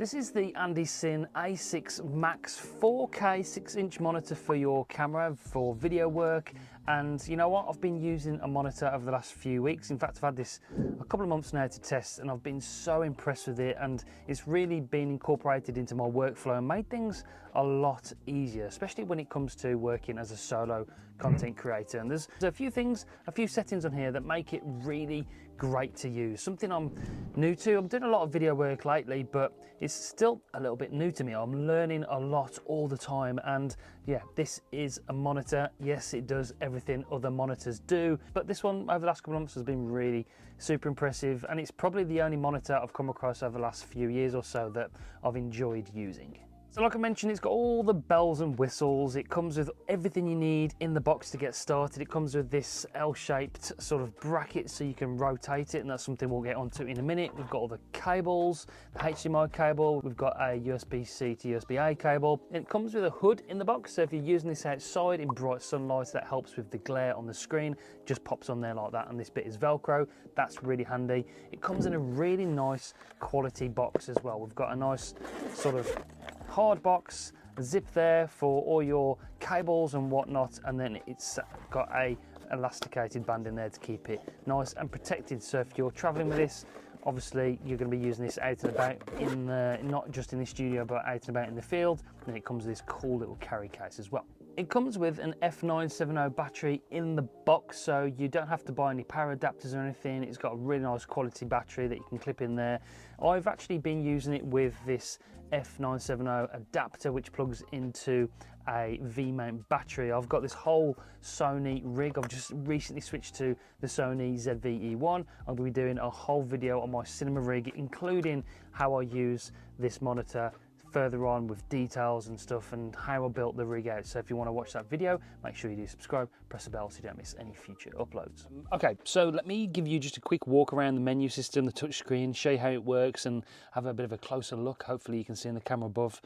This is the AndyCine A6 MAX 4K 6-inch monitor for your camera for video work. And you know what, I've been using a monitor over the last few weeks. In fact, I've had this a couple of months now to test, and I've been so impressed with it, and it's really been incorporated into my workflow and made things a lot easier, especially when it comes to working as a solo content creator. And there's a few settings on here that make it really great to use. Something I'm new to. I'm doing a lot of video work lately, but it's still a little bit new to me. I'm learning a lot all the time, and yeah, this is a monitor. Yes, it does everything other monitors do, but this one over the last couple of months has been really super impressive, and it's probably the only monitor I've come across over the last few years or so that I've enjoyed using. So like I mentioned, it's got all the bells and whistles. It comes with everything you need in the box to get started. It comes with this L-shaped sort of bracket so you can rotate it, and that's something we'll get onto in a minute. We've got all the cables, the HDMI cable, we've got a USB-C to USB-A cable. It comes with a hood in the box, so if you're using this outside in bright sunlight, that helps with the glare on the screen. It just pops on there like that, and this bit is Velcro. That's really handy. It comes in a really nice quality box as well. We've got a nice sort of hard box, a zip there for all your cables and whatnot, and then it's got a elasticated band in there to keep it nice and protected. So if you're traveling with this, obviously you're going to be using this out and about in not just in the studio, but out and about in the field. And it comes with this cool little carry case as well. It comes with an F970 battery in the box, so you don't have to buy any power adapters or anything. It's got a really nice quality battery that you can clip in there. I've actually been using it with this F970 adapter, which plugs into a V-mount battery. I've got this whole Sony rig. I've just recently switched to the Sony ZVE1. I'm going to be doing a whole video on my cinema rig, including how I use this monitor further on with details and stuff, and how I built the rig out. So if you want to watch that video, make sure you do subscribe, press the bell so you don't miss any future uploads. Okay, so let me give you just a quick walk around the menu system, the touch screen, show you how it works, and have a bit of a closer look. Hopefully you can see in the camera above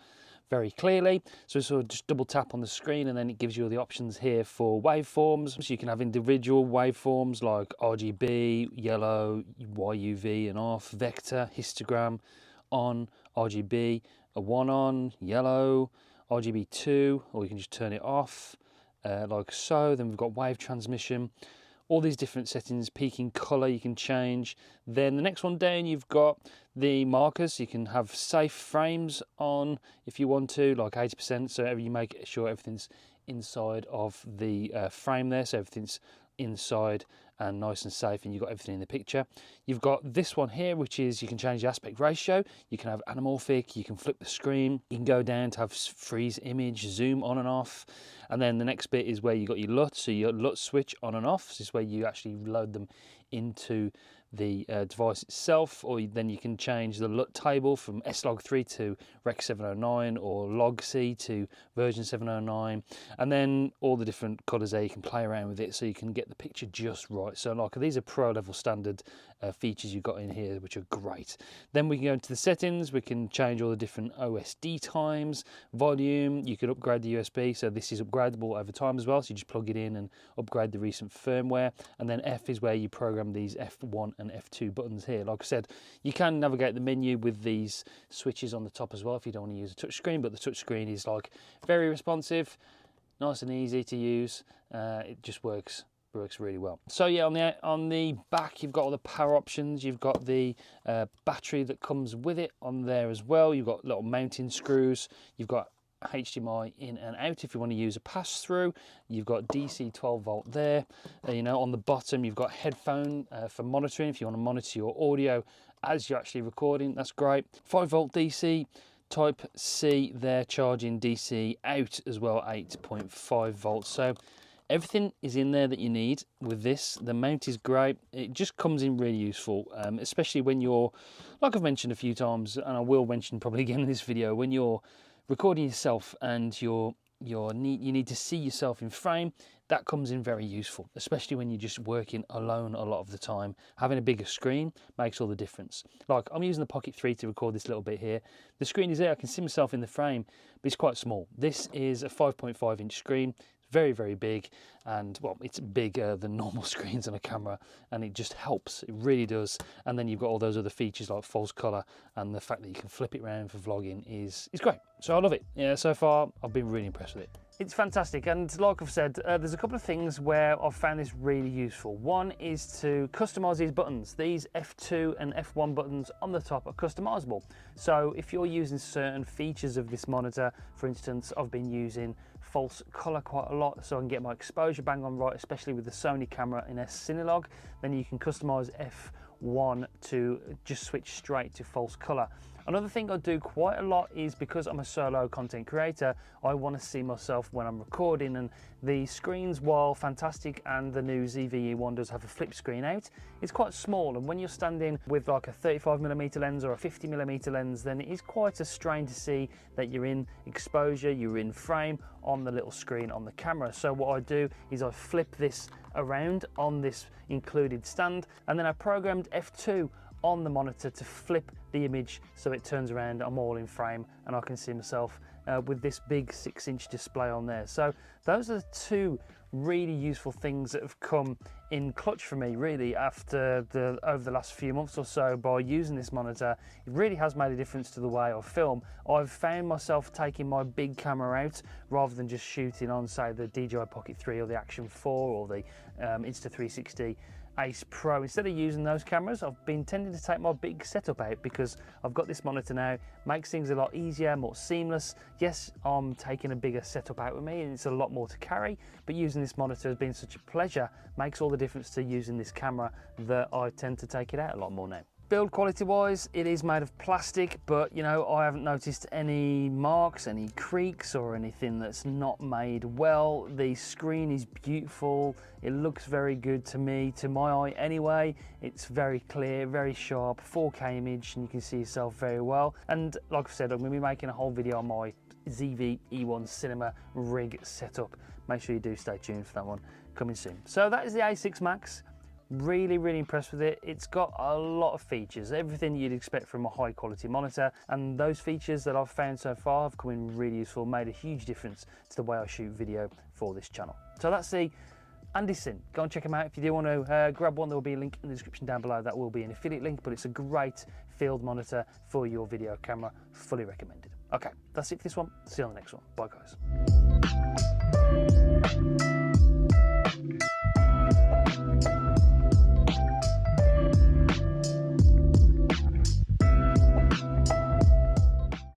very clearly. So sort of just double tap on the screen, and then it gives you all the options here for waveforms. So you can have individual waveforms like RGB, yellow, YUV and off, vector, histogram, on, RGB, a 1 on, yellow, RGB 2, or you can just turn it off like so. Then we've got wave transmission, all these different settings, peaking color you can change. Then the next one down, you've got the markers. You can have safe frames on if you want to, like 80%, so you make sure everything's inside of the frame there, so everything's inside and nice and safe, and you've got everything in the picture. You've got this one here, which is you can change the aspect ratio, you can have anamorphic, you can flip the screen, you can go down to have freeze image, zoom on and off. And then the next bit is where you got your LUT, so your LUT switch on and off. This is where you actually load them into the device itself, or then you can change the LUT table from S-Log3 to Rec 709 or Log-C to version 709, and then all the different colors there. You can play around with it so you can get the picture just right. So like these are pro level standard features you've got in here, which are great. Then we can go into the settings. We can change all the different OSD times, volume. You can upgrade the USB, so this is upgradable over time as well, so you just plug it in and upgrade the recent firmware. And then F is where you program these F1 and F2 buttons here. Like I said, you can navigate the menu with these switches on the top as well if you don't want to use a touch screen, but the touch screen is like very responsive, nice and easy to use. It just works really well. So yeah, on the back you've got all the power options. You've got the battery that comes with it on there as well. You've got little mounting screws. You've got HDMI in and out if you want to use a pass-through. You've got DC 12 volt there. You know, on the bottom you've got headphone for monitoring if you want to monitor your audio as you're actually recording. That's great. 5 volt DC, type C there, charging DC out as well, 8.5 volts. So everything is in there that you need with this. The mount is great. It just comes in really useful, especially when you're, like I've mentioned a few times, and I will mention probably again in this video, when you're recording yourself and you need to see yourself in frame. That comes in very useful, especially when you're just working alone a lot of the time. Having a bigger screen makes all the difference. Like I'm using the Pocket 3 to record this little bit here. The screen is there, I can see myself in the frame, but it's quite small. This is a 5.5 inch screen. It's very, very big, and well, it's bigger than normal screens on a camera, and it just helps, it really does. And then you've got all those other features like false color, and the fact that you can flip it around for vlogging is great. So I love it. Yeah, so far I've been really impressed with it. It's fantastic, and like I've said, there's a couple of things where I've found this really useful. One is to customize these buttons. These F2 and F1 buttons on the top are customizable. So if you're using certain features of this monitor, for instance, I've been using false color quite a lot so I can get my exposure bang on right, especially with the Sony camera in S-Cinelog. Then you can customize F1 to just switch straight to false color. Another thing I do quite a lot is, because I'm a solo content creator, I want to see myself when I'm recording, and the screens, while fantastic, and the new ZVE1 does have a flip screen out, it's quite small, and when you're standing with like a 35mm lens or a 50mm lens, then it is quite a strain to see that you're in exposure, you're in frame on the little screen on the camera. So what I do is I flip this around on this included stand, and then I programmed F2 on the monitor to flip the image so it turns around, I'm all in frame, and I can see myself with this big 6-inch display on there. So those are the two really useful things that have come in clutch for me really over the last few months or so. By using this monitor, it really has made a difference to the way I film. I've found myself taking my big camera out rather than just shooting on, say, the DJI Pocket 3 or the Action 4 or the Insta360 Ace Pro. Instead of using those cameras, I've been tending to take my big setup out because I've got this monitor now. Makes things a lot easier, more seamless. Yes, I'm taking a bigger setup out with me and it's a lot more to carry, but using this monitor has been such a pleasure. Makes all the difference to using this camera that I tend to take it out a lot more now. Build quality wise, it is made of plastic, but you know, I haven't noticed any marks, any creaks or anything that's not made well. The screen is beautiful. It looks very good to me, to my eye anyway. It's very clear, very sharp, 4K image, and you can see yourself very well. And like I said, I'm going to be making a whole video on my ZVE1 cinema rig setup. Make sure you do stay tuned for that one, coming soon. So that is the A6 MAX. Really, really impressed with it. It's got a lot of features, everything you'd expect from a high quality monitor, and those features that I've found so far have come in really useful, made a huge difference to the way I shoot video for this channel. So that's the AndyCine. Go and check them out. If you do want to grab one, there will be a link in the description down below. That will be an affiliate link, but it's a great field monitor for your video camera. Fully recommended. Okay, that's it for this one. See you on the next one. Bye guys.